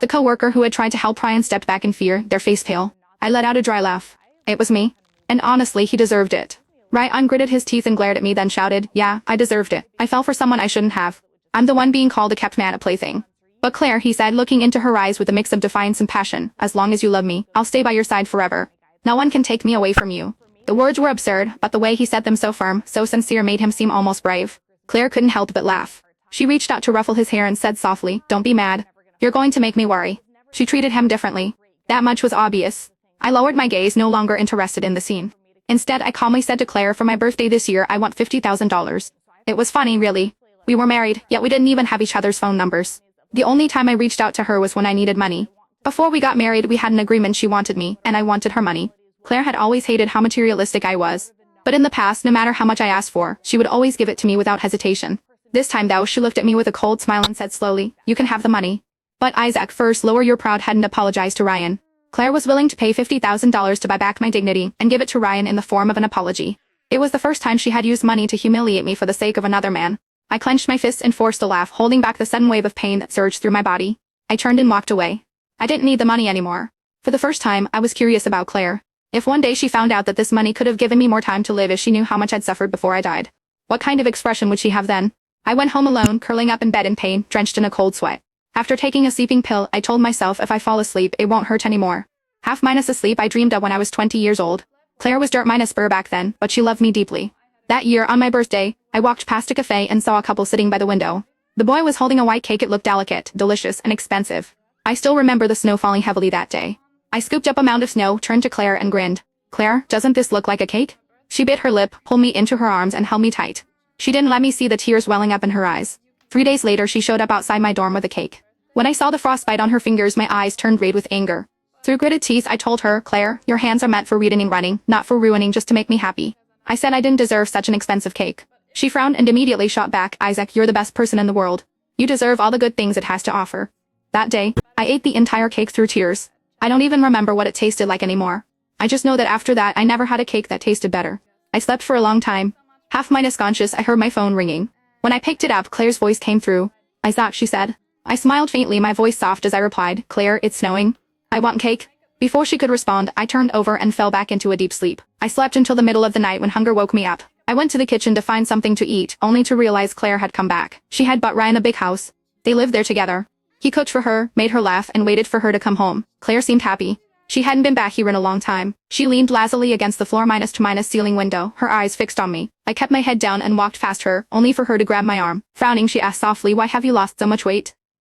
The co-worker who had tried to help Ryan stepped back in fear, their face pale. I let out a dry laugh. It was me. And honestly, he deserved it. Ryan gritted his teeth and glared at me, then shouted, yeah, I deserved it. I fell for someone I shouldn't have. I'm the one being called a kept man, a plaything. But Claire, he said, looking into her eyes with a mix of defiance and passion, as long as you love me, I'll stay by your side forever. No one can take me away from you. The words were absurd, but the way he said them so firm, so sincere made him seem almost brave. Claire couldn't help but laugh. She reached out to ruffle his hair and said softly, don't be mad. You're going to make me worry. She treated him differently. That much was obvious. I lowered my gaze, no longer interested in the scene. Instead, I calmly said to Claire, for my birthday this year, I want $50,000. It was funny, really. We were married, yet we didn't even have each other's phone numbers. The only time I reached out to her was when I needed money. Before we got married, we had an agreement. She wanted me, and I wanted her money. Claire had always hated how materialistic I was. But in the past, no matter how much I asked for, she would always give it to me without hesitation. This time though, she looked at me with a cold smile and said slowly, you can have the money. But Isaac, first lower your proud head and apologize to Ryan. Claire was willing to pay $50,000 to buy back my dignity and give it to Ryan in the form of an apology. It was the first time she had used money to humiliate me for the sake of another man. I clenched my fists and forced a laugh, holding back the sudden wave of pain that surged through my body. I turned and walked away. I didn't need the money anymore. For the first time, I was curious about Claire. If one day she found out that this money could have given me more time to live, if she knew how much I'd suffered before I died, what kind of expression would she have then? I went home alone, curling up in bed in pain, drenched in a cold sweat. After taking a sleeping pill, I told myself if I fall asleep, it won't hurt anymore. Half minus the sleep I dreamed of when I was 20 years old. Claire was dirt minus spur back then, but she loved me deeply. That year, on my birthday, I walked past a cafe and saw a couple sitting by the window. The boy was holding a white cake. It looked delicate, delicious, and expensive. I still remember the snow falling heavily that day. I scooped up a mound of snow, turned to Claire and grinned. Claire, doesn't this look like a cake? She bit her lip, pulled me into her arms and held me tight. She didn't let me see the tears welling up in her eyes. 3 days later, she showed up outside my dorm with a cake. When I saw the frostbite on her fingers, my eyes turned red with anger. Through gritted teeth, I told her, Claire, your hands are meant for reading and running, not for ruining just to make me happy. I said I didn't deserve such an expensive cake. She frowned and immediately shot back, Isaac, you're the best person in the world. You deserve all the good things it has to offer. That day, I ate the entire cake through tears. I don't even remember what it tasted like anymore. I just know that after that, I never had a cake that tasted better. I slept for a long time. Half minus conscious, I heard my phone ringing. When I picked it up, Claire's voice came through. Isaac, she said. I smiled faintly, my voice soft as I replied, Claire, it's snowing. I want cake. Before she could respond, I turned over and fell back into a deep sleep. I slept until the middle of the night when hunger woke me up. I went to the kitchen to find something to eat, only to realize Claire had come back. She had bought Ryan a big house. They lived there together. He cooked for her, made her laugh, and waited for her to come home. Claire seemed happy. She hadn't been back here in a long time. She leaned lazily against the floor minus to minus ceiling window, her eyes fixed on me. I kept my head down and walked past her, only for her to grab my arm. Frowning, she asked softly, why have you lost so much weight?